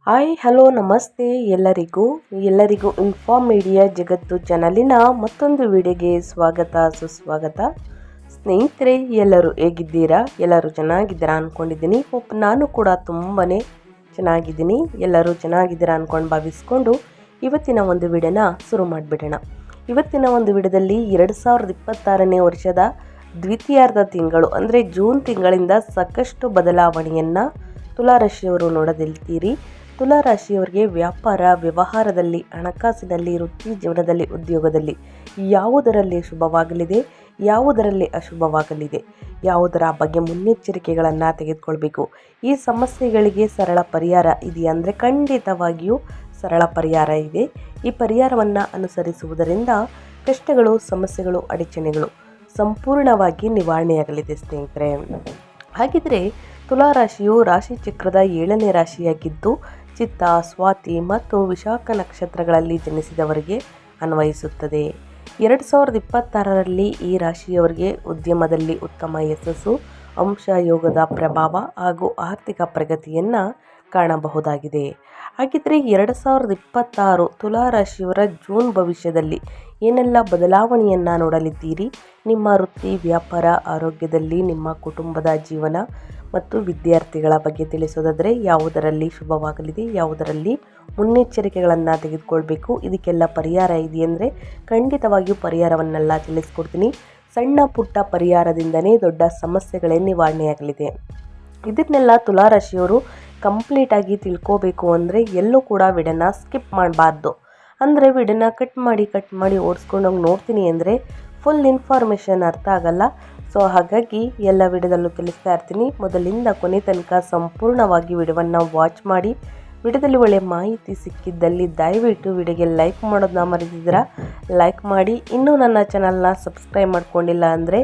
Hi hello ನಮಸ್ತೆ ಎಲ್ಲರಿಗೂ inform media ಜಗತ್ತು ಚಾನಲಿನ ಮತ್ತೊಂದು ವಿಡಿಯೋಗೆ ಸ್ವಾಗತ ಸುಸ್ವಾಗತ. ಸ್ನೇಹಿತರೆ, ಎಲ್ಲರೂ ಹೇಗಿದ್ದೀರಾ? ಎಲ್ಲರೂ ಚೆನ್ನಾಗಿದ್ದೀರಾ ಅಂದ್ಕೊಂಡಿದ್ದೀನಿ. ನಾನು ಕೂಡ ತುಂಬಾ ಚೆನ್ನಾಗಿದ್ದೀನಿ. ಎಲ್ಲರೂ ಚೆನ್ನಾಗಿದ್ದೀರಾ ಅಂದ್ಕೊಂಡು ಭಾವಿಸ್ಕೊಂಡು ಇವತ್ತಿನ ಒಂದು ವಿಡಿಯೋನ ಶುರು ಮಾಡಿಬಿಡೋಣ. ಇವತ್ತಿನ ಒಂದು ವಿಡಿಯೋದಲ್ಲಿ 2026ನೇ ವರ್ಷದ ದ್ವಿತೀಯಾರ್ಧ ತಿಂಗಳು ಅಂದರೆ ಜೂನ್ ತಿಂಗಳಿಂದ ಸಾಕಷ್ಟು ಬದಲಾವಣೆಯನ್ನು ತುಲಾರಾಶಿಯವರು ನೋಡಲಿದ್ದೀರಿ. ತುಲಾರಾಶಿಯವರಿಗೆ ವ್ಯಾಪಾರ ವ್ಯವಹಾರದಲ್ಲಿ, ಹಣಕಾಸಿನಲ್ಲಿ, ವೃತ್ತಿ ಜೀವನದಲ್ಲಿ, ಉದ್ಯೋಗದಲ್ಲಿ ಯಾವುದರಲ್ಲಿ ಶುಭವಾಗಲಿದೆ, ಯಾವುದರಲ್ಲಿ ಅಶುಭವಾಗಲಿದೆ, ಯಾವುದರ ಬಗ್ಗೆ ಮುನ್ನೆಚ್ಚರಿಕೆಗಳನ್ನು ತೆಗೆದುಕೊಳ್ಬೇಕು, ಈ ಸಮಸ್ಯೆಗಳಿಗೆ ಸರಳ ಪರಿಹಾರ ಇದೆಯಾ ಅಂದರೆ ಖಂಡಿತವಾಗಿಯೂ ಸರಳ ಪರಿಹಾರ ಇದೆ. ಈ ಪರಿಹಾರವನ್ನು ಅನುಸರಿಸುವುದರಿಂದ ಕಷ್ಟಗಳು, ಸಮಸ್ಯೆಗಳು, ಅಡಚಣೆಗಳು ಸಂಪೂರ್ಣವಾಗಿ ನಿವಾರಣೆಯಾಗಲಿದೆ ಸ್ನೇಹಿತರೆ. ಹಾಗಿದ್ರೆ ತುಲಾರಾಶಿಯು ರಾಶಿ ಚಕ್ರದ 7ನೇ ರಾಶಿಯಾಗಿದ್ದು ಚಿತ್ತ, ಸ್ವಾತಿ ಮತ್ತು ವಿಶಾಖ ನಕ್ಷತ್ರಗಳಲ್ಲಿ ಜನಿಸಿದವರಿಗೆ ಅನ್ವಯಿಸುತ್ತದೆ. 2026ರಲ್ಲಿ ಈ ರಾಶಿಯವರಿಗೆ ಉದ್ಯಮದಲ್ಲಿ ಉತ್ತಮ ಯಶಸ್ಸು, ಅಂಶಯೋಗದ ಪ್ರಭಾವ ಹಾಗೂ ಆರ್ಥಿಕ ಪ್ರಗತಿಯನ್ನು ಕಾಣಬಹುದಾಗಿದೆ. ಹಾಗಿದ್ರೆ 2026 ತುಲಾರಾಶಿಯವರ ಜೂನ್ ಭವಿಷ್ಯದಲ್ಲಿ ಏನೆಲ್ಲ ಬದಲಾವಣೆಯನ್ನು ನೋಡಲಿದ್ದೀರಿ? ನಿಮ್ಮ ವೃತ್ತಿ, ವ್ಯಾಪಾರ, ಆರೋಗ್ಯದಲ್ಲಿ, ನಿಮ್ಮ ಕುಟುಂಬದ ಜೀವನ ಮತ್ತು ವಿದ್ಯಾರ್ಥಿಗಳ ಬಗ್ಗೆ ತಿಳಿಸೋದಾದರೆ ಯಾವುದರಲ್ಲಿ ಶುಭವಾಗಲಿದೆ, ಯಾವುದರಲ್ಲಿ ಮುನ್ನೆಚ್ಚರಿಕೆಗಳನ್ನು ತೆಗೆದುಕೊಳ್ಬೇಕು, ಇದಕ್ಕೆಲ್ಲ ಪರಿಹಾರ ಇದೆಯಂದರೆ ಖಂಡಿತವಾಗಿಯೂ ಪರಿಹಾರವನ್ನೆಲ್ಲ ತಿಳಿಸ್ಕೊಡ್ತೀನಿ. ಸಣ್ಣ ಪುಟ್ಟ ಪರಿಹಾರದಿಂದನೇ ದೊಡ್ಡ ಸಮಸ್ಯೆಗಳೇ ನಿವಾರಣೆಯಾಗಲಿದೆ. ಇದನ್ನೆಲ್ಲ ತುಲಾರಾಶಿಯವರು ಕಂಪ್ಲೀಟಾಗಿ ತಿಳ್ಕೋಬೇಕು ಅಂದರೆ ಎಲ್ಲೂ ಕೂಡ ವಿಡಿಯೋನ ಸ್ಕಿಪ್ ಮಾಡಬಾರ್ದು. ಅಂದರೆ ವಿಡಿಯೋನ ಕಟ್ ಮಾಡಿ ಓಡಿಸ್ಕೊಂಡೋಗಿ ನೋಡ್ತೀನಿ ಅಂದರೆ ಫುಲ್ ಇನ್ಫಾರ್ಮೇಷನ್ ಅರ್ಥ ಆಗಲ್ಲ. ಸೊ ಹಾಗಾಗಿ ಎಲ್ಲ ವಿಡಿಯೋದಲ್ಲೂ ತಿಳಿಸ್ತಾ ಇರ್ತೀನಿ. ಮೊದಲಿಂದ ಕೊನೆ ತನಕ ಸಂಪೂರ್ಣವಾಗಿ ವಿಡಿಯೋವನ್ನು ವಾಚ್ ಮಾಡಿ. ವಿಡಿಯೋದಲ್ಲಿ ಒಳ್ಳೆಯ ಮಾಹಿತಿ ಸಿಕ್ಕಿದ್ದಲ್ಲಿ ದಯವಿಟ್ಟು ವಿಡಿಯೋಗೆ ಲೈಕ್ ಮಾಡೋದನ್ನ ಮರೆತಿದ್ದೀರಾ, ಲೈಕ್ ಮಾಡಿ. ಇನ್ನೂ ನನ್ನ ಚಾನಲ್ನ ಸಬ್ಸ್ಕ್ರೈಬ್ ಮಾಡ್ಕೊಂಡಿಲ್ಲ ಅಂದರೆ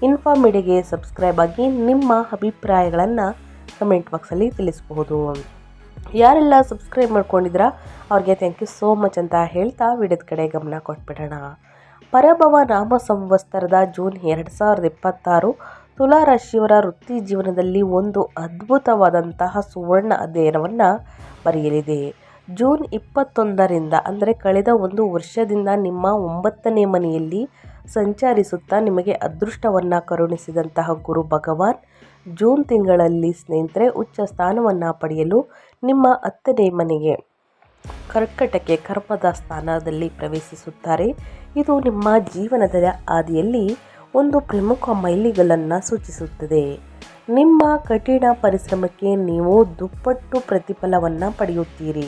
ಇನ್ಫಾರ್ಮ್ ಮೀಡಿಯಾಗೆ ಸಬ್ಸ್ಕ್ರೈಬ್ ಆಗಿ ನಿಮ್ಮ ಅಭಿಪ್ರಾಯಗಳನ್ನು ಕಮೆಂಟ್ ಬಾಕ್ಸಲ್ಲಿ ತಿಳಿಸ್ಬೋದು. ಯಾರೆಲ್ಲ ಸಬ್ಸ್ಕ್ರೈಬ್ ಮಾಡ್ಕೊಂಡಿದ್ದೀರಾ ಅವ್ರಿಗೆ ಥ್ಯಾಂಕ್ ಯು ಸೋ ಮಚ್ ಅಂತ ಹೇಳ್ತಾ ವಿಡಿಯೋದ ಕಡೆ ಗಮನ ಕೊಟ್ಬಿಡೋಣ. ಪರಭವ ನಾಮ ಸಂವತ್ಸರದ ಜೂನ್ 2026 ತುಲಾರಾಶಿಯವರ ವೃತ್ತಿ ಜೀವನದಲ್ಲಿ ಒಂದು ಅದ್ಭುತವಾದಂತಹ ಸುವರ್ಣ ಅಧ್ಯಯನವನ್ನು ಬರೆಯಲಿದೆ. ಜೂನ್ 21ರಿಂದ ಅಂದರೆ ಕಳೆದ ಒಂದು ವರ್ಷದಿಂದ ನಿಮ್ಮ 9ನೇ ಮನೆಯಲ್ಲಿ ಸಂಚರಿಸುತ್ತಾ ನಿಮಗೆ ಅದೃಷ್ಟವನ್ನು ಕರುಣಿಸಿದಂತಹ ಗುರು ಭಗವಾನ್ ಜೂನ್ ತಿಂಗಳಲ್ಲಿ ಸ್ನೇಹಿತರೆ ಉಚ್ಚ ಸ್ಥಾನವನ್ನು ಪಡೆಯಲು ನಿಮ್ಮ 10ನೇ ಮನೆಗೆ ಕರ್ಕಟಕ್ಕೆ ಕರ್ಮದ ಸ್ಥಾನದಲ್ಲಿ ಪ್ರವೇಶಿಸುತ್ತಾರೆ. ಇದು ನಿಮ್ಮ ಜೀವನದ ಹಾದಿಯಲ್ಲಿ ಒಂದು ಪ್ರಮುಖ ಮೈಲಿಗಲ್ಲನ್ನು ಸೂಚಿಸುತ್ತದೆ. ನಿಮ್ಮ ಕಠಿಣ ಪರಿಶ್ರಮಕ್ಕೆ ನೀವು ದುಪ್ಪಟ್ಟು ಪ್ರತಿಫಲವನ್ನು ಪಡೆಯುತ್ತೀರಿ.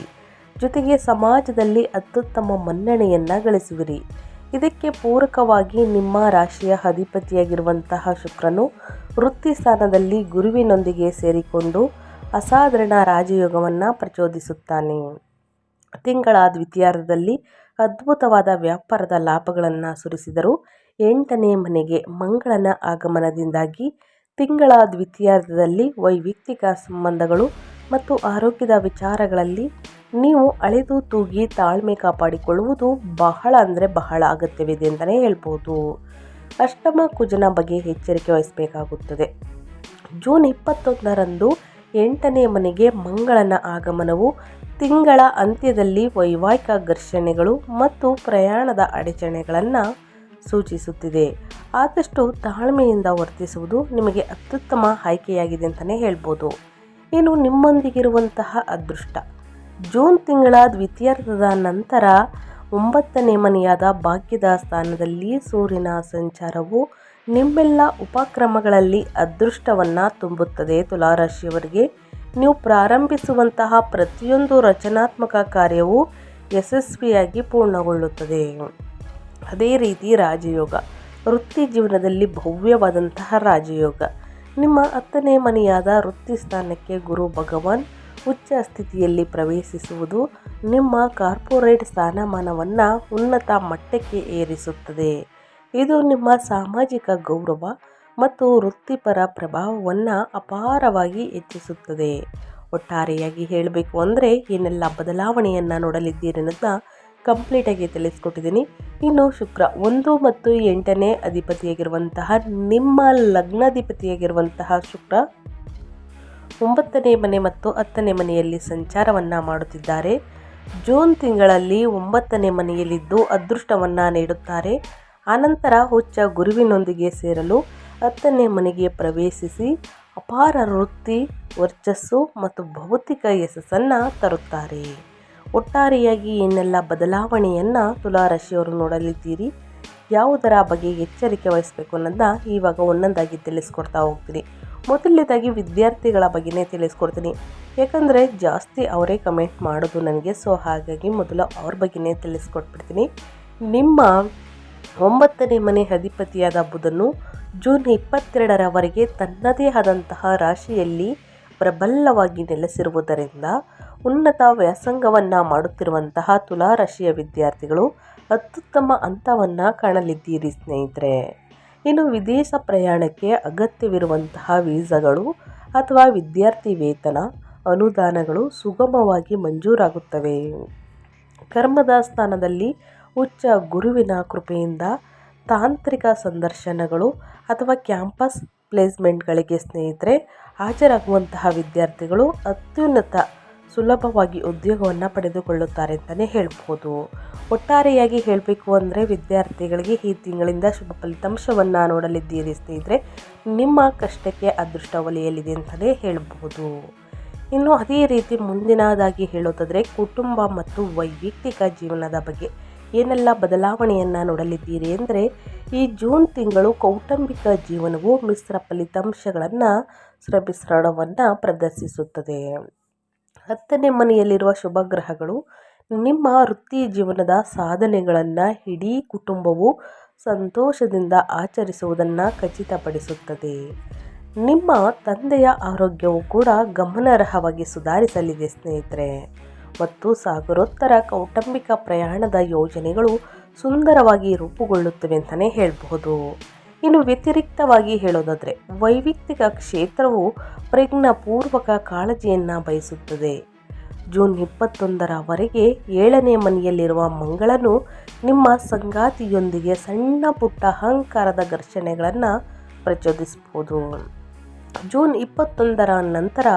ಜೊತೆಗೆ ಸಮಾಜದಲ್ಲಿ ಅತ್ಯುತ್ತಮ ಮನ್ನಣೆಯನ್ನು ಗಳಿಸುವಿರಿ. ಇದಕ್ಕೆ ಪೂರಕವಾಗಿ ನಿಮ್ಮ ರಾಶಿಯ ಅಧಿಪತಿಯಾಗಿರುವಂತಹ ಶುಕ್ರನು ವೃತ್ತಿ ಸ್ಥಾನದಲ್ಲಿ ಗುರುವಿನೊಂದಿಗೆ ಸೇರಿಕೊಂಡು ಅಸಾಧಾರಣ ರಾಜಯೋಗವನ್ನು ಪ್ರಚೋದಿಸುತ್ತಾನೆ. ತಿಂಗಳ ದ್ವಿತೀಯಾರ್ಧದಲ್ಲಿ ಅದ್ಭುತವಾದ ವ್ಯಾಪಾರದ ಲಾಭಗಳನ್ನು ಸುರಿಸಿದರು. 8ನೇ ಮನೆಗೆ ಮಂಗಳನ ಆಗಮನದಿಂದಾಗಿ ತಿಂಗಳ ದ್ವಿತೀಯಾರ್ಧದಲ್ಲಿ ವೈಯಕ್ತಿಕ ಸಂಬಂಧಗಳು ಮತ್ತು ಆರೋಗ್ಯದ ವಿಚಾರಗಳಲ್ಲಿ ನೀವು ಅಳೆದು ತೂಗಿ ತಾಳ್ಮೆ ಕಾಪಾಡಿಕೊಳ್ಳುವುದು ಬಹಳ ಅಗತ್ಯವಿದೆ ಅಂತಲೇ ಹೇಳ್ಬೋದು. ಅಷ್ಟಮ ಕುಜನ ಬಗ್ಗೆ ಎಚ್ಚರಿಕೆ ವಹಿಸಬೇಕಾಗುತ್ತದೆ. ಜೂನ್ 21ರಂದು 8ನೇ ಮನೆಗೆ ಮಂಗಳನ ಆಗಮನವು ತಿಂಗಳ ಅಂತ್ಯದಲ್ಲಿ ವೈವಾಹಿಕ ಘರ್ಷಣೆಗಳು ಮತ್ತು ಪ್ರಯಾಣದ ಅಡಚಣೆಗಳನ್ನು ಸೂಚಿಸುತ್ತಿದೆ. ಆದಷ್ಟು ತಾಳ್ಮೆಯಿಂದ ವರ್ತಿಸುವುದು ನಿಮಗೆ ಅತ್ಯುತ್ತಮ ಆಯ್ಕೆಯಾಗಿದೆ ಅಂತಲೇ ಹೇಳ್ಬೋದು. ಇನ್ನು ನಿಮ್ಮೊಂದಿಗಿರುವಂತಹ ಅದೃಷ್ಟ ಜೂನ್ ತಿಂಗಳ ದ್ವಿತೀಯಾರ್ಧದ ನಂತರ 9ನೇ ಮನೆಯಾದ ಭಾಗ್ಯದ ಸ್ಥಾನದಲ್ಲಿ ಸೂರ್ಯನ ಸಂಚಾರವು ನಿಮ್ಮೆಲ್ಲ ಉಪಕ್ರಮಗಳಲ್ಲಿ ಅದೃಷ್ಟವನ್ನು ತುಂಬುತ್ತದೆ. ತುಲಾರಾಶಿಯವರಿಗೆ ನೀವು ಪ್ರಾರಂಭಿಸುವಂತಹ ಪ್ರತಿಯೊಂದು ರಚನಾತ್ಮಕ ಕಾರ್ಯವು ಯಶಸ್ವಿಯಾಗಿ ಪೂರ್ಣಗೊಳ್ಳುತ್ತದೆ. ಅದೇ ರೀತಿ ರಾಜಯೋಗ, ವೃತ್ತಿ ಜೀವನದಲ್ಲಿ ಭವ್ಯವಾದಂತಹ ರಾಜಯೋಗ. ನಿಮ್ಮ 10ನೇ ಮನೆಯಾದ ವೃತ್ತಿ ಸ್ಥಾನಕ್ಕೆ ಗುರು ಭಗವಾನ್ ಉಚ್ಚ ಸ್ಥಿತಿಯಲ್ಲಿ ಪ್ರವೇಶಿಸುವುದು ನಿಮ್ಮ ಕಾರ್ಪೊರೇಟ್ ಸ್ಥಾನಮಾನವನ್ನು ಉನ್ನತ ಮಟ್ಟಕ್ಕೆ ಏರಿಸುತ್ತದೆ. ಇದು ನಿಮ್ಮ ಸಾಮಾಜಿಕ ಗೌರವ ಮತ್ತು ವೃತ್ತಿಪರ ಪ್ರಭಾವವನ್ನು ಅಪಾರವಾಗಿ ಹೆಚ್ಚಿಸುತ್ತದೆ. ಒಟ್ಟಾರೆಯಾಗಿ ಹೇಳಬೇಕು ಅಂದರೆ ಏನೆಲ್ಲ ಬದಲಾವಣೆಯನ್ನು ನೋಡಲಿದ್ದೀರಿ ಅನ್ನೋದನ್ನ ಕಂಪ್ಲೀಟಾಗಿ ತಿಳಿಸ್ಕೊಟ್ಟಿದ್ದೀನಿ. ಇನ್ನು ಶುಕ್ರ 1 ಮತ್ತು 8ನೇ ಅಧಿಪತಿಯಾಗಿರುವಂತಹ ನಿಮ್ಮ ಲಗ್ನಾಧಿಪತಿಯಾಗಿರುವಂತಹ ಶುಕ್ರ 9ನೇ ಮನೆ ಮತ್ತು 10ನೇ ಮನೆಯಲ್ಲಿ ಸಂಚಾರವನ್ನು ಮಾಡುತ್ತಿದ್ದಾರೆ. ಜೂನ್ ತಿಂಗಳಲ್ಲಿ 9ನೇ ಮನೆಯಲ್ಲಿದ್ದು ಅದೃಷ್ಟವನ್ನು ನೀಡುತ್ತಾರೆ. ಆನಂತರ ಉಚ್ಚ ಗುರುವಿನೊಂದಿಗೆ ಸೇರಲು 10ನೇ ಮನೆಗೆ ಪ್ರವೇಶಿಸಿ ಅಪಾರ ವೃತ್ತಿ, ವರ್ಚಸ್ಸು ಮತ್ತು ಭೌತಿಕ ಯಶಸ್ಸನ್ನು ತರುತ್ತಾರೆ. ಒಟ್ಟಾರೆಯಾಗಿ ಏನೆಲ್ಲ ಬದಲಾವಣೆಯನ್ನು ತುಲಾರಾಶಿಯವರು ನೋಡಲಿದ್ದೀರಿ, ಯಾವುದರ ಬಗ್ಗೆ ಎಚ್ಚರಿಕೆ ವಹಿಸಬೇಕು ಅನ್ನೋದನ್ನ ಇವಾಗ ಒಂದೊಂದಾಗಿ ತಿಳಿಸ್ಕೊಡ್ತಾ ಹೋಗ್ತೀನಿ. ಮೊದಲನೇದಾಗಿ ವಿದ್ಯಾರ್ಥಿಗಳ ಬಗ್ಗೆನೇ ತಿಳಿಸ್ಕೊಡ್ತೀನಿ, ಯಾಕಂದರೆ ಜಾಸ್ತಿ ಅವರೇ ಕಮೆಂಟ್ ಮಾಡೋದು ನನಗೆ. ಸೊ ಹಾಗಾಗಿ ಮೊದಲು ಅವ್ರ ಬಗ್ಗೆನೇ ತಿಳಿಸ್ಕೊಟ್ಬಿಡ್ತೀನಿ. ನಿಮ್ಮ 9ನೇ ಮನೆ ಅಧಿಪತಿಯಾದ ಬುಧನು ಜೂನ್ 22ರವರೆಗೆ ತನ್ನದೇ ಆದಂತಹ ರಾಶಿಯಲ್ಲಿ ಪ್ರಬಲವಾಗಿ ನೆಲೆಸಿರುವುದರಿಂದ ಉನ್ನತ ವ್ಯಾಸಂಗವನ್ನು ಮಾಡುತ್ತಿರುವಂತಹ ತುಲಾರಾಶಿಯ ವಿದ್ಯಾರ್ಥಿಗಳು ಅತ್ಯುತ್ತಮ ಹಂತವನ್ನು ಕಾಣಲಿದ್ದೀರಿ ಸ್ನೇಹಿತರೆ. ಇನ್ನು ವಿದೇಶ ಪ್ರಯಾಣಕ್ಕೆ ಅಗತ್ಯವಿರುವಂತಹ ವೀಸಾಗಳು ಅಥವಾ ವಿದ್ಯಾರ್ಥಿ ವೇತನ ಅನುದಾನಗಳು ಸುಗಮವಾಗಿ ಮಂಜೂರಾಗುತ್ತವೆ. ಕರ್ಮದ ಸ್ಥಾನದಲ್ಲಿ ಉಚ್ಚ ಗುರುವಿನ ಕೃಪೆಯಿಂದ ತಾಂತ್ರಿಕ ಸಂದರ್ಶನಗಳು ಅಥವಾ ಕ್ಯಾಂಪಸ್ ಪ್ಲೇಸ್ಮೆಂಟ್ಗಳಿಗೆ ಸ್ನೇಹಿತರೆ ಹಾಜರಾಗುವಂತಹ ವಿದ್ಯಾರ್ಥಿಗಳು ಅತ್ಯುನ್ನತ ಸುಲಭವಾಗಿ ಉದ್ಯೋಗವನ್ನು ಪಡೆದುಕೊಳ್ಳುತ್ತಾರೆ ಅಂತಲೇ ಹೇಳ್ಬೋದು. ಒಟ್ಟಾರೆಯಾಗಿ ಹೇಳಬೇಕು ಅಂದರೆ ವಿದ್ಯಾರ್ಥಿಗಳಿಗೆ ಈ ತಿಂಗಳಿಂದ ಶುಭ ಫಲಿತಾಂಶವನ್ನು ನೋಡಲಿದ್ದೀರಿ ಸ್ನೇಹಿತರೆ. ನಿಮ್ಮ ಕಷ್ಟಕ್ಕೆ ಅದೃಷ್ಟ ಒಲಿಯಲಿದೆ ಅಂತಲೇ ಹೇಳ್ಬೋದು. ಇನ್ನು ಅದೇ ರೀತಿ ಮುಂದಿನದಾಗಿ ಹೇಳೋದಾದರೆ ಕುಟುಂಬ ಮತ್ತು ವೈಯಕ್ತಿಕ ಜೀವನದ ಬಗ್ಗೆ ಏನೆಲ್ಲ ಬದಲಾವಣೆಯನ್ನು ನೋಡಲಿದ್ದೀರಿ ಅಂದರೆ, ಈ ಜೂನ್ ತಿಂಗಳು ಕೌಟುಂಬಿಕ ಜೀವನವು ಮಿಶ್ರ ಫಲಿತಾಂಶಗಳನ್ನು ಮಿಶ್ರಣವನ್ನು ಪ್ರದರ್ಶಿಸುತ್ತದೆ. 10ನೇ ಮನೆಯಲ್ಲಿರುವ ಶುಭ ಗ್ರಹಗಳು ನಿಮ್ಮ ವೃತ್ತಿ ಜೀವನದ ಸಾಧನೆಗಳನ್ನು ಇಡೀ ಕುಟುಂಬವು ಸಂತೋಷದಿಂದ ಆಚರಿಸುವುದನ್ನು ಖಚಿತಪಡಿಸುತ್ತದೆ. ನಿಮ್ಮ ತಂದೆಯ ಆರೋಗ್ಯವು ಕೂಡ ಗಮನಾರ್ಹವಾಗಿ ಸುಧಾರಿಸಲಿದೆ ಸ್ನೇಹಿತರೆ. ಮತ್ತು ಸಾಗರೋತ್ತರ ಕೌಟುಂಬಿಕ ಪ್ರಯಾಣದ ಯೋಜನೆಗಳು ಸುಂದರವಾಗಿ ರೂಪುಗೊಳ್ಳುತ್ತವೆ ಅಂತಲೇ ಹೇಳಬಹುದು. ಇನ್ನು ವ್ಯತಿರಿಕ್ತವಾಗಿ ಹೇಳೋದಾದರೆ ವೈಯಕ್ತಿಕ ಕ್ಷೇತ್ರವು ಪ್ರಜ್ಞಾಪೂರ್ವಕ ಕಾಳಜಿಯನ್ನು ಬಯಸುತ್ತದೆ. ಜೂನ್ 21ರವರೆಗೆ 7ನೇ ಮನೆಯಲ್ಲಿರುವ ಮಂಗಳನು ನಿಮ್ಮ ಸಂಗಾತಿಯೊಂದಿಗೆ ಸಣ್ಣ ಪುಟ್ಟ ಅಹಂಕಾರದ ಘರ್ಷಣೆಗಳನ್ನು ಪ್ರಚೋದಿಸಬಹುದು. ಜೂನ್ 21ರ ನಂತರ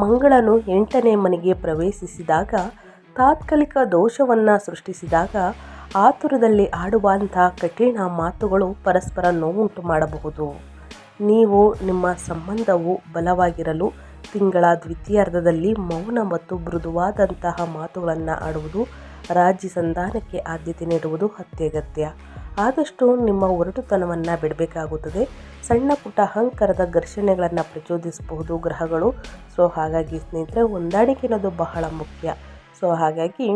ಮಂಗಳನು 8ನೇ ಮನೆಗೆ ಪ್ರವೇಶಿಸಿದಾಗ ತಾತ್ಕಾಲಿಕ ದೋಷವನ್ನು ಸೃಷ್ಟಿಸಿದಾಗ ಆತುರದಲ್ಲಿ ಆಡುವಂತಹ ಕಠಿಣ ಮಾತುಗಳು ಪರಸ್ಪರ ನೋವುಂಟು ಮಾಡಬಹುದು. ನೀವು ನಿಮ್ಮ ಸಂಬಂಧವು ಬಲವಾಗಿರಲು ತಿಂಗಳ ದ್ವಿತೀಯಾರ್ಧದಲ್ಲಿ ಮೌನ ಮತ್ತು ಮೃದುವಾದಂತಹ ಮಾತುಗಳನ್ನು ಆಡುವುದು, ರಾಜಿ ಸಂಧಾನಕ್ಕೆ ಆದ್ಯತೆ ನೀಡುವುದು ಅತ್ಯಗತ್ಯ. ಆದಷ್ಟು ನಿಮ್ಮ ಒರಟುತನವನ್ನು ಬಿಡಬೇಕಾಗುತ್ತದೆ. ಸಣ್ಣ ಪುಟ್ಟ ಅಹಂಕಾರದ ಘರ್ಷಣೆಗಳನ್ನು ಪ್ರಚೋದಿಸಬಹುದು ಗ್ರಹಗಳು. ಸೊ ಹಾಗಾಗಿ ಸ್ನೇಹಿತರೆ ಹೊಂದಾಣಿಕೆ ಅನ್ನೋದು ಬಹಳ ಮುಖ್ಯ. ಸೊ ಹಾಗಾಗಿ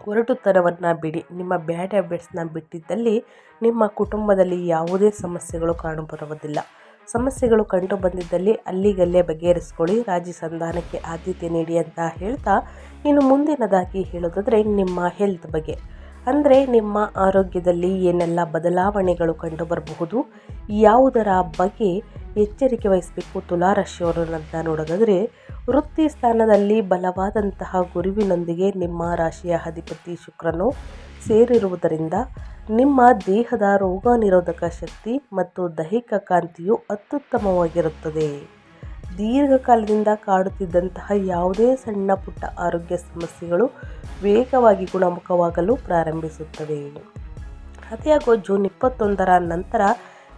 ಒರಟುತನವನ್ನು ಬಿಡಿ. ನಿಮ್ಮ ಬ್ಯಾಡ್ ಹ್ಯಾಬಿಟ್ಸ್ನ ಬಿಟ್ಟಿದ್ದಲ್ಲಿ ನಿಮ್ಮ ಕುಟುಂಬದಲ್ಲಿ ಯಾವುದೇ ಸಮಸ್ಯೆಗಳು ಕಾಣಬರುವುದಿಲ್ಲ. ಸಮಸ್ಯೆಗಳು ಕಂಡು ಬಂದಿದ್ದಲ್ಲಿ ಅಲ್ಲಿಗಲ್ಲೇ ಬಗೆಹರಿಸ್ಕೊಳ್ಳಿ, ರಾಜಿ ಸಂಧಾನಕ್ಕೆ ಆದ್ಯತೆ ನೀಡಿ ಅಂತ ಹೇಳ್ತಾ, ಇನ್ನು ಮುಂದಿನದಾಗಿ ಹೇಳೋದಾದರೆ ನಿಮ್ಮ ಹೆಲ್ತ್ ಬಗ್ಗೆ, ಅಂದರೆ ನಿಮ್ಮ ಆರೋಗ್ಯದಲ್ಲಿ ಏನೆಲ್ಲ ಬದಲಾವಣೆಗಳು ಕಂಡು ಬರಬಹುದು, ಯಾವುದರ ಬಗ್ಗೆ ಎಚ್ಚರಿಕೆ ವಹಿಸಬೇಕು ತುಲಾರಾಶಿಯವರು ಅಂತ ನೋಡೋದಾದರೆ, ವೃತ್ತಿ ಸ್ಥಾನದಲ್ಲಿ ಬಲವಾದಂತಹ ಗುರುವಿನೊಂದಿಗೆ ನಿಮ್ಮ ರಾಶಿಯ ಅಧಿಪತಿ ಶುಕ್ರನು ಸೇರಿರುವುದರಿಂದ ನಿಮ್ಮ ದೇಹದ ರೋಗ ನಿರೋಧಕ ಶಕ್ತಿ ಮತ್ತು ದೈಹಿಕ ಕಾಂತಿಯು ಅತ್ಯುತ್ತಮವಾಗಿರುತ್ತದೆ. ದೀರ್ಘಕಾಲದಿಂದ ಕಾಡುತ್ತಿದ್ದಂತಹ ಯಾವುದೇ ಸಣ್ಣ ಪುಟ್ಟ ಆರೋಗ್ಯ ಸಮಸ್ಯೆಗಳು ವೇಗವಾಗಿ ಗುಣಮುಖವಾಗಲು ಪ್ರಾರಂಭಿಸುತ್ತವೆ. ಅದಾಗೋ ಜೂನ್ 21ರ ನಂತರ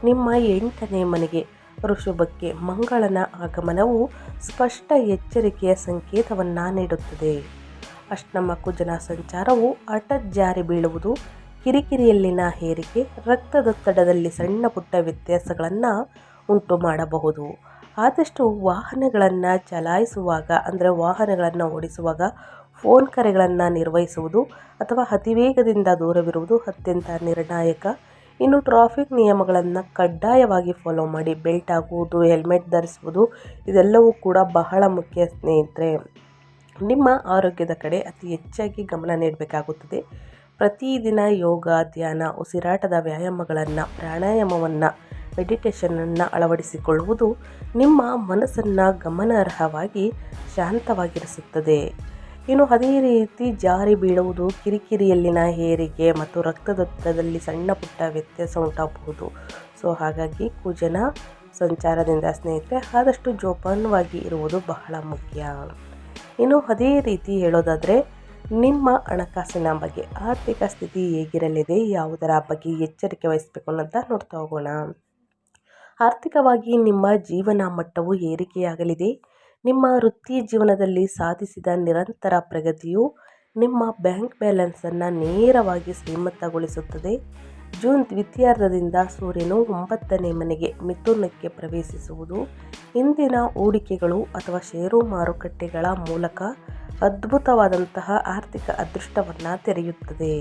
ನಿಮ್ಮ 8ನೇ ಮನೆಗೆ ಋಷಭಕ್ಕೆ ಮಂಗಳನ ಆಗಮನವು ಸ್ಪಷ್ಟ ಎಚ್ಚರಿಕೆಯ ಸಂಕೇತವನ್ನು ನೀಡುತ್ತದೆ. ಅಷ್ಟಮ ಕುಜನ ಸಂಚಾರವು ಹಠಾತ್ ಜಾರಿ ಬೀಳುವುದು, ಕಿರಿಕಿರಿಯಲ್ಲಿನ ಏರಿಕೆ, ರಕ್ತದೊತ್ತಡದಲ್ಲಿ ಸಣ್ಣ ಪುಟ್ಟ ವ್ಯತ್ಯಾಸಗಳನ್ನು ಉಂಟು ಮಾಡಬಹುದು. ಆದಷ್ಟು ವಾಹನಗಳನ್ನು ಚಲಾಯಿಸುವಾಗ, ಅಂದರೆ ವಾಹನಗಳನ್ನು ಓಡಿಸುವಾಗ ಫೋನ್ ಕರೆಗಳನ್ನು ನಿರ್ವಹಿಸುವುದು ಅಥವಾ ಅತಿವೇಗದಿಂದ ದೂರವಿರುವುದು ಅತ್ಯಂತ ನಿರ್ಣಾಯಕ. ಇನ್ನು ಟ್ರಾಫಿಕ್ ನಿಯಮಗಳನ್ನು ಕಡ್ಡಾಯವಾಗಿ ಫಾಲೋ ಮಾಡಿ. ಬೆಲ್ಟ್ ಹಾಕುವುದು, ಹೆಲ್ಮೆಟ್ ಧರಿಸುವುದು ಇದೆಲ್ಲವೂ ಕೂಡ ಬಹಳ ಮುಖ್ಯ ಸ್ನೇಹಿತರೆ. ನಿಮ್ಮ ಆರೋಗ್ಯದ ಕಡೆ ಅತಿ ಹೆಚ್ಚಾಗಿ ಗಮನ ನೀಡಬೇಕಾಗುತ್ತದೆ. ಪ್ರತಿದಿನ ಯೋಗ, ಧ್ಯಾನ, ಉಸಿರಾಟದ ವ್ಯಾಯಾಮಗಳನ್ನು, ಪ್ರಾಣಾಯಾಮವನ್ನು, ಮೆಡಿಟೇಷನನ್ನು ಅಳವಡಿಸಿಕೊಳ್ಳುವುದು ನಿಮ್ಮ ಮನಸ್ಸನ್ನು ಗಮನಾರ್ಹವಾಗಿ ಶಾಂತವಾಗಿರಿಸುತ್ತದೆ. ಇನ್ನು ಅದೇ ರೀತಿ ಜಾರಿ ಬೀಳುವುದು, ಕಿರಿಕಿರಿಯಲ್ಲಿನ ಏರಿಕೆ ಮತ್ತು ರಕ್ತದೊತ್ತಡದಲ್ಲಿ ಸಣ್ಣ ಪುಟ್ಟ ವ್ಯತ್ಯಾಸ ಉಂಟಾಗಬಹುದು. ಸೊ ಹಾಗಾಗಿ ಕುಜನ ಸಂಚಾರದಿಂದ ಸ್ನೇಹಿತರೆ ಆದಷ್ಟು ಜೋಪಾನವಾಗಿ ಇರುವುದು ಬಹಳ ಮುಖ್ಯ. ಇನ್ನು ಅದೇ ರೀತಿ ಹೇಳೋದಾದರೆ ನಿಮ್ಮ ಹಣಕಾಸಿನ ಬಗ್ಗೆ ಆರ್ಥಿಕ ಸ್ಥಿತಿ ಹೇಗಿರಲಿದೆ, ಯಾವುದರ ಬಗ್ಗೆ ಎಚ್ಚರಿಕೆ ವಹಿಸಬೇಕು ಅನ್ನೋದನ್ನ ನೋಡ್ತಾ ಹೋಗೋಣ. ಆರ್ಥಿಕವಾಗಿ ನಿಮ್ಮ ಜೀವನ ಮಟ್ಟವು ಏರಿಕೆಯಾಗಲಿದೆ. ನಿಮ್ಮ ವೃತ್ತಿ ಜೀವನದಲ್ಲಿ ಸಾಧಿಸಿದ ನಿರಂತರ ಪ್ರಗತಿಯು ನಿಮ್ಮ ಬ್ಯಾಂಕ್ ಬ್ಯಾಲೆನ್ಸನ್ನು ನೇರವಾಗಿ ಶ್ರೀಮಂತಗೊಳಿಸುತ್ತದೆ. ಜೂನ್ ದ್ವಿತೀಯಾರ್ಧದಿಂದ ಸೂರ್ಯನು 9ನೇ ಮನೆಗೆ ಮಿಥುನಕ್ಕೆ ಪ್ರವೇಶಿಸುವುದು ಇಂದಿನ ಹೂಡಿಕೆಗಳು ಅಥವಾ ಷೇರು ಮಾರುಕಟ್ಟೆಗಳ ಮೂಲಕ ಅದ್ಭುತವಾದಂತಹ ಆರ್ಥಿಕ ಅದೃಷ್ಟವನ್ನು ತೆರೆಯುತ್ತದೆ.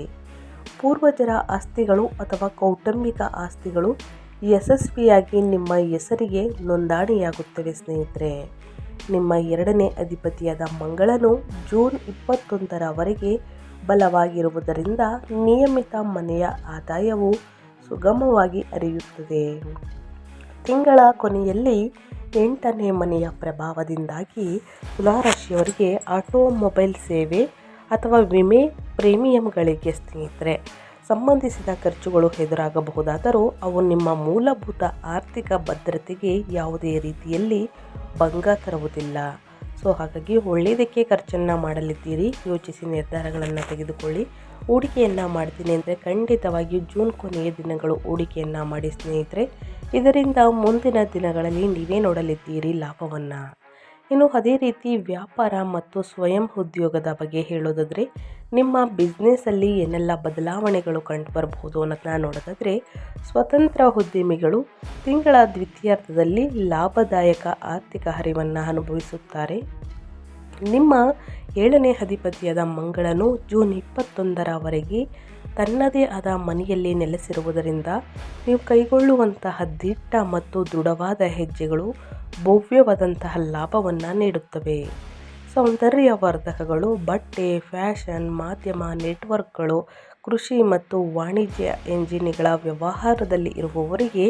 ಪೂರ್ವಜರ ಆಸ್ತಿಗಳು ಅಥವಾ ಕೌಟುಂಬಿಕ ಆಸ್ತಿಗಳು ಯಶಸ್ವಿಯಾಗಿ ನಿಮ್ಮ ಹೆಸರಿಗೆ ನೋಂದಣಿಯಾಗುತ್ತವೆ ಸ್ನೇಹಿತರೆ. ನಿಮ್ಮ 2ನೇ ಅಧಿಪತಿಯಾದ ಮಂಗಳನು ಜೂನ್ 21ರವರೆಗೆ ಬಲವಾಗಿರುವುದರಿಂದ ನಿಯಮಿತ ಮನೆಯ ಆದಾಯವು ಸುಗಮವಾಗಿ ಹರಿಯುತ್ತದೆ. ತಿಂಗಳ ಕೊನೆಯಲ್ಲಿ 8ನೇ ಮನೆಯ ಪ್ರಭಾವದಿಂದಾಗಿ ತುಲಾರಾಶಿಯವರಿಗೆ ಆಟೋಮೊಬೈಲ್ ಸೇವೆ ಅಥವಾ ವಿಮೆ ಪ್ರೀಮಿಯಂಗಳಿಗೆ ಸ್ನೇಹಿತರೆ ಸಂಬಂಧಿಸಿದ ಖರ್ಚುಗಳು ಎದುರಾಗಬಹುದಾದರೂ ಅವು ನಿಮ್ಮ ಮೂಲಭೂತ ಆರ್ಥಿಕ ಭದ್ರತೆಗೆ ಯಾವುದೇ ರೀತಿಯಲ್ಲಿ ಭಂಗ ತರುವುದಿಲ್ಲ. ಹಾಗಾಗಿ ಒಳ್ಳೆಯದಕ್ಕೆ ಖರ್ಚನ್ನು ಮಾಡಲಿದ್ದೀರಿ, ಯೋಚಿಸಿ ನಿರ್ಧಾರಗಳನ್ನು ತೆಗೆದುಕೊಳ್ಳಿ. ಹೂಡಿಕೆಯನ್ನು ಮಾಡ್ತೀನಿ ಅಂದರೆ ಖಂಡಿತವಾಗಿಯೂ ಜೂನ್ ಕೊನೆಯ ದಿನಗಳು ಹೂಡಿಕೆಯನ್ನು ಮಾಡಿ ಸ್ನೇಹಿತರೆ. ಇದರಿಂದ ಮುಂದಿನ ದಿನಗಳಲ್ಲಿ ನೀವೇ ನೋಡಲಿದ್ದೀರಿ ಲಾಭವನ್ನು. ಇನ್ನು ಅದೇ ರೀತಿ ವ್ಯಾಪಾರ ಮತ್ತು ಸ್ವಯಂ ಉದ್ಯೋಗದ ಬಗ್ಗೆ ಹೇಳೋದಾದರೆ ನಿಮ್ಮ ಬಿಸ್ನೆಸ್ಸಲ್ಲಿ ಏನೆಲ್ಲ ಬದಲಾವಣೆಗಳು ಕಂಡು ಬರಬಹುದು ಅನ್ನೋದನ್ನ ನೋಡೋದಾದರೆ ಸ್ವತಂತ್ರ ಉದ್ಯಮಿಗಳು ತಿಂಗಳ ದ್ವಿತೀಯಾರ್ಧದಲ್ಲಿ ಲಾಭದಾಯಕ ಆರ್ಥಿಕ ಹರಿವನ್ನು ಅನುಭವಿಸುತ್ತಾರೆ. ನಿಮ್ಮ 7ನೇ ಅಧಿಪತಿಯಾದ ಮಂಗಳನು ಜೂನ್ 21ರವರೆಗೆ ತನ್ನದೇ ಆದ ಮನೆಯಲ್ಲಿ ನೆಲೆಸಿರುವುದರಿಂದ ನೀವು ಕೈಗೊಳ್ಳುವಂತಹ ದಿಟ್ಟ ಮತ್ತು ದೃಢವಾದ ಹೆಜ್ಜೆಗಳು ಭವ್ಯವಾದಂತಹ ಲಾಭವನ್ನು ನೀಡುತ್ತವೆ. ಸೌಂದರ್ಯವರ್ಧಕಗಳು, ಬಟ್ಟೆ, ಫ್ಯಾಷನ್, ಮಾಧ್ಯಮ, ನೆಟ್ವರ್ಕ್ಗಳು, ಕೃಷಿ ಮತ್ತು ವಾಣಿಜ್ಯ ಎಂಜಿನ್ಗಳ ವ್ಯವಹಾರದಲ್ಲಿ ಇರುವವರಿಗೆ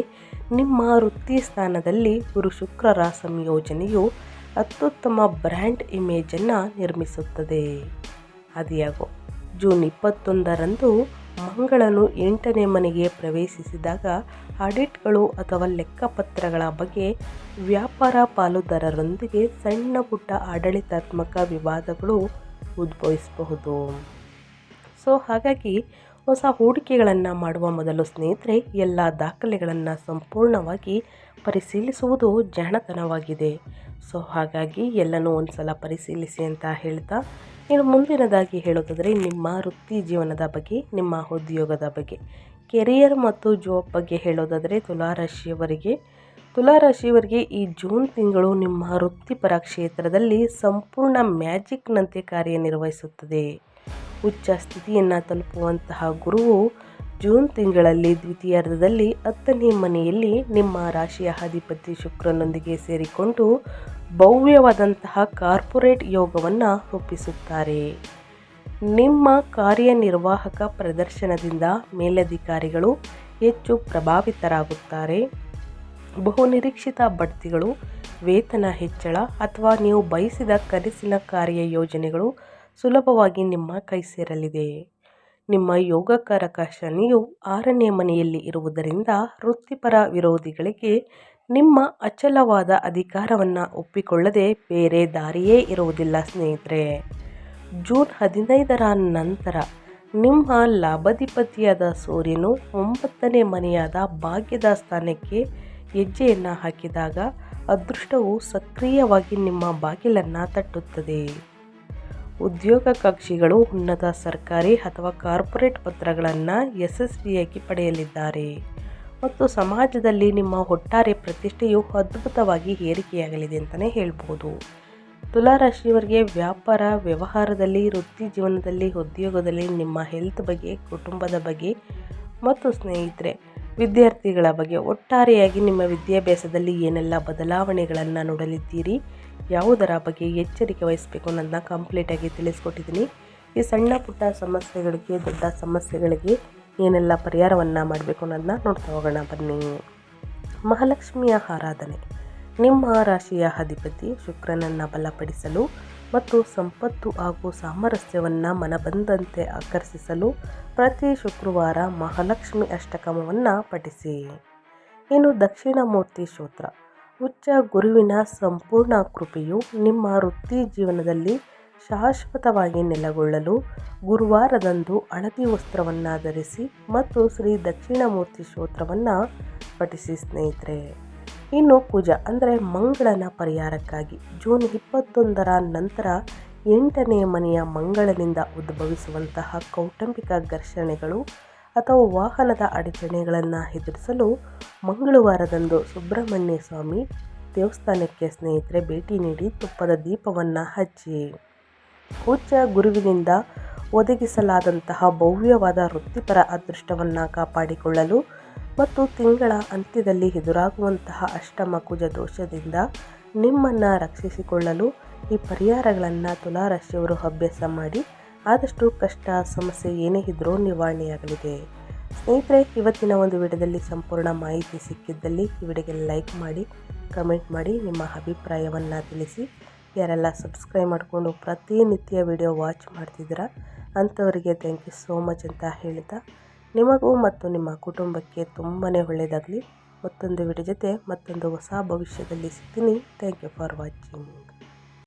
ನಿಮ್ಮ ವೃತ್ತಿ ಸ್ಥಾನದಲ್ಲಿ ಗುರು ಶುಕ್ರರ ಸಂಯೋಜನೆಯು ಅತ್ಯುತ್ತಮ ಬ್ರ್ಯಾಂಡ್ ಇಮೇಜನ್ನು ನಿರ್ಮಿಸುತ್ತದೆ. ಆದಾಗ್ಯೂ ಜೂನ್ 21ರಂದು ಮಂಗಳನು 8ನೇ ಮನೆಗೆ ಪ್ರವೇಶಿಸಿದಾಗ ಆಡಿಟ್ಗಳು ಅಥವಾ ಲೆಕ್ಕಪತ್ರಗಳ ಬಗ್ಗೆ ವ್ಯಾಪಾರ ಪಾಲುದಾರರೊಂದಿಗೆ ಸಣ್ಣ ಪುಟ್ಟ ಆಡಳಿತಾತ್ಮಕ ವಿವಾದಗಳು ಉದ್ಭವಿಸಬಹುದು. ಹಾಗಾಗಿ ಹೊಸ ಹೂಡಿಕೆಗಳನ್ನು ಮಾಡುವ ಮೊದಲು ಸ್ನೇಹಿತರೆ ಎಲ್ಲ ದಾಖಲೆಗಳನ್ನು ಸಂಪೂರ್ಣವಾಗಿ ಪರಿಶೀಲಿಸುವುದು ಜಾಣತನವಾಗಿದೆ. ಹಾಗಾಗಿ ಎಲ್ಲನೂ ಒಂದು ಸಲ ಪರಿಶೀಲಿಸಿ ಅಂತ ಹೇಳ್ತಾ ಇನ್ನು ಮುಂದಿನದಾಗಿ ಹೇಳೋದಾದರೆ ನಿಮ್ಮ ವೃತ್ತಿ ಜೀವನದ ಬಗ್ಗೆ, ನಿಮ್ಮ ಉದ್ಯೋಗದ ಬಗ್ಗೆ, ಕೆರಿಯರ್ ಮತ್ತು ಜಾಬ್ ಬಗ್ಗೆ ಹೇಳೋದಾದರೆ ತುಲಾರಾಶಿಯವರಿಗೆ ಈ ಜೂನ್ ತಿಂಗಳು ನಿಮ್ಮ ವೃತ್ತಿಪರ ಕ್ಷೇತ್ರದಲ್ಲಿ ಸಂಪೂರ್ಣ ಮ್ಯಾಜಿಕ್ನಂತೆ ಕಾರ್ಯನಿರ್ವಹಿಸುತ್ತದೆ. ಉಚ್ಚ ಸ್ಥಿತಿಯನ್ನು ತಲುಪುವಂತಹ ಗುರುವು ಜೂನ್ ತಿಂಗಳಲ್ಲಿ ದ್ವಿತೀಯಾರ್ಧದಲ್ಲಿ 10ನೇ ಮನೆಯಲ್ಲಿ ನಿಮ್ಮ ರಾಶಿಯ ಅಧಿಪತಿ ಶುಕ್ರನೊಂದಿಗೆ ಸೇರಿಕೊಂಡು ಭವ್ಯವಾದಂತಹ ಕಾರ್ಪೊರೇಟ್ ಯೋಗವನ್ನು ರೂಪಿಸುತ್ತಾರೆ. ನಿಮ್ಮ ಕಾರ್ಯನಿರ್ವಾಹಕ ಪ್ರದರ್ಶನದಿಂದ ಮೇಲಧಿಕಾರಿಗಳು ಹೆಚ್ಚು ಪ್ರಭಾವಿತರಾಗುತ್ತಾರೆ. ಬಹುನಿರೀಕ್ಷಿತ ಬಡ್ತಿಗಳು, ವೇತನ ಹೆಚ್ಚಳ ಅಥವಾ ನೀವು ಬಯಸಿದ ಕನಸಿನ ಕಾರ್ಯಯೋಜನೆಗಳು ಸುಲಭವಾಗಿ ನಿಮ್ಮ ಕೈ ಸೇರಲಿದೆ. ನಿಮ್ಮ ಯೋಗಕಾರಕ ಶನಿಯು 6ನೇ ಮನೆಯಲ್ಲಿ ಇರುವುದರಿಂದ ವೃತ್ತಿಪರ ವಿರೋಧಿಗಳಿಗೆ ನಿಮ್ಮ ಅಚಲವಾದ ಅಧಿಕಾರವನ್ನು ಒಪ್ಪಿಕೊಳ್ಳದೆ ಬೇರೆ ದಾರಿಯೇ ಇರುವುದಿಲ್ಲ ಸ್ನೇಹಿತರೆ. ಜೂನ್ 15ರ ನಂತರ ನಿಮ್ಮ ಲಾಭಾಧಿಪತಿಯಾದ ಸೂರ್ಯನು 9ನೇ ಮನೆಯಾದ ಭಾಗ್ಯದ ಸ್ಥಾನಕ್ಕೆ ಹೆಜ್ಜೆಯನ್ನು ಹಾಕಿದಾಗ ಅದೃಷ್ಟವು ಸಕ್ರಿಯವಾಗಿ ನಿಮ್ಮ ಬಾಗಿಲನ್ನು ತಟ್ಟುತ್ತದೆ. ಉದ್ಯೋಗಾಕಾಂಕ್ಷಿಗಳು ಉನ್ನತ ಸರ್ಕಾರಿ ಅಥವಾ ಕಾರ್ಪೊರೇಟ್ ಪತ್ರಗಳನ್ನು ಯಶಸ್ವಿಯಾಗಿ ಪಡೆಯಲಿದ್ದಾರೆ ಮತ್ತು ಸಮಾಜದಲ್ಲಿ ನಿಮ್ಮ ಒಟ್ಟಾರೆ ಪ್ರತಿಷ್ಠೆಯು ಅದ್ಭುತವಾಗಿ ಏರಿಕೆಯಾಗಲಿದೆ ಅಂತಲೇ ಹೇಳ್ಬೋದು. ತುಲಾರಾಶಿಯವರಿಗೆ ವ್ಯಾಪಾರ ವ್ಯವಹಾರದಲ್ಲಿ, ವೃತ್ತಿ ಜೀವನದಲ್ಲಿ, ಉದ್ಯೋಗದಲ್ಲಿ, ನಿಮ್ಮ ಹೆಲ್ತ್ ಬಗ್ಗೆ, ಕುಟುಂಬದ ಬಗ್ಗೆ ಮತ್ತು ಸ್ನೇಹಿತರೆ ವಿದ್ಯಾರ್ಥಿಗಳ ಬಗ್ಗೆ ಒಟ್ಟಾರೆಯಾಗಿ ನಿಮ್ಮ ವಿದ್ಯಾಭ್ಯಾಸದಲ್ಲಿ ಏನೆಲ್ಲ ಬದಲಾವಣೆಗಳನ್ನು ನೋಡಲಿದ್ದೀರಿ, ಯಾವುದರ ಬಗ್ಗೆ ಎಚ್ಚರಿಕೆ ವಹಿಸಬೇಕು ಅನ್ನೋದನ್ನ ಕಂಪ್ಲೀಟಾಗಿ ತಿಳಿಸ್ಕೊಟ್ಟಿದ್ದೀನಿ. ಈ ಸಣ್ಣ ಪುಟ್ಟ ಸಮಸ್ಯೆಗಳಿಗೆ, ದೊಡ್ಡ ಸಮಸ್ಯೆಗಳಿಗೆ ಏನೆಲ್ಲ ಪರಿಹಾರವನ್ನು ಮಾಡಬೇಕು ಅನ್ನೋದನ್ನ ನೋಡ್ತಾ ಹೋಗೋಣ ಬನ್ನಿ. ಮಹಾಲಕ್ಷ್ಮಿಯ ಆರಾಧನೆ. ನಿಮ್ಮ ರಾಶಿಯ ಅಧಿಪತಿ ಶುಕ್ರನನ್ನು ಬಲಪಡಿಸಲು ಮತ್ತು ಸಂಪತ್ತು ಹಾಗೂ ಸಾಮರಸ್ಯವನ್ನು ಮನಬಂದಂತೆ ಆಕರ್ಷಿಸಲು ಪ್ರತಿ ಶುಕ್ರವಾರ ಮಹಾಲಕ್ಷ್ಮಿ ಅಷ್ಟಕವನ್ನು ಪಠಿಸಿ. ಇನ್ನು ದಕ್ಷಿಣಾಮೂರ್ತಿ ಸ್ತೋತ್ರ. ಉಚ್ಚ ಗುರುವಿನ ಸಂಪೂರ್ಣ ಕೃಪೆಯು ನಿಮ್ಮ ವೃತ್ತಿ ಜೀವನದಲ್ಲಿ ಶಾಶ್ವತವಾಗಿ ನೆಲೆಗೊಳ್ಳಲು ಗುರುವಾರದಂದು ಹಳದಿ ವಸ್ತ್ರವನ್ನು ಧರಿಸಿ ಮತ್ತು ಶ್ರೀ ದಕ್ಷಿಣಾಮೂರ್ತಿ ಸ್ತೋತ್ರವನ್ನು ಪಠಿಸಿ ಸ್ನೇಹಿತರೆ. ಇನ್ನು ಕುಜ ಅಂದರೆ ಮಂಗಳನ ಪರಿಹಾರಕ್ಕಾಗಿ ಜೂನ್ 21ರ ನಂತರ 8ನೇ ಮನೆಯ ಮಂಗಳನಿಂದ ಉದ್ಭವಿಸುವಂತಹ ಕೌಟುಂಬಿಕ ಘರ್ಷಣೆಗಳು ಅಥವಾ ವಾಹನದ ಅಡಚಣೆಗಳನ್ನು ಎದುರಿಸಲು ಮಂಗಳವಾರದಂದು ಸುಬ್ರಹ್ಮಣ್ಯ ಸ್ವಾಮಿ ದೇವಸ್ಥಾನಕ್ಕೆ ಸ್ನೇಹಿತರೆ ಭೇಟಿ ನೀಡಿ ತುಪ್ಪದ ದೀಪವನ್ನು ಹಚ್ಚಿ. ಉಚ್ಚ ಗುರುವಿನಿಂದ ಒದಗಿಸಲಾದಂತಹ ಭವ್ಯವಾದ ವೃತ್ತಿಪರ ಅದೃಷ್ಟವನ್ನು ಕಾಪಾಡಿಕೊಳ್ಳಲು ಮತ್ತು ತಿಂಗಳ ಅಂತ್ಯದಲ್ಲಿ ಎದುರಾಗುವಂತಹ ಅಷ್ಟಮ ಕುಜ ದೋಷದಿಂದ ನಿಮ್ಮನ್ನು ರಕ್ಷಿಸಿಕೊಳ್ಳಲು ಈ ಪರಿಹಾರಗಳನ್ನು ತುಲಾರಾಶಿಯವರು ಅಭ್ಯಾಸ ಮಾಡಿ ಆದಷ್ಟು ಕಷ್ಟ ಸಮಸ್ಯೆ ಏನೇ ಇದ್ರೂ ನಿವಾರಣೆಯಾಗಲಿದೆ. ಸ್ನೇಹಿತರೆ, ಇವತ್ತಿನ ಒಂದು ವಿಡಿಯೋದಲ್ಲಿ ಸಂಪೂರ್ಣ ಮಾಹಿತಿ ಸಿಕ್ಕಿದ್ದಲ್ಲಿ ಈ ವಿಡಿಯೋಗೆ ಲೈಕ್ ಮಾಡಿ, ಕಮೆಂಟ್ ಮಾಡಿ, ನಿಮ್ಮ ಅಭಿಪ್ರಾಯವನ್ನು ತಿಳಿಸಿ. ಯಾರೆಲ್ಲ ಸಬ್ಸ್ಕ್ರೈಬ್ ಮಾಡಿಕೊಂಡು ಪ್ರತಿನಿತ್ಯ ವಿಡಿಯೋ ವಾಚ್ ಮಾಡ್ತಿದ್ದೀರಾ ಅಂಥವರಿಗೆ ಥ್ಯಾಂಕ್ ಯು ಸೋ ಮಚ್ ಅಂತ ಹೇಳ್ತಾ, ನಿಮಗೂ ಮತ್ತು ನಿಮ್ಮ ಕುಟುಂಬಕ್ಕೆ ತುಂಬಾ ಒಳ್ಳೆಯದಾಗಲಿ. ಮತ್ತೊಂದು ವಿಡಿಯೋ ಜೊತೆ ಮತ್ತೊಂದು ಹೊಸ ಭವಿಷ್ಯದಲ್ಲಿ ಸಿಗ್ತೀನಿ. Thank you for watching.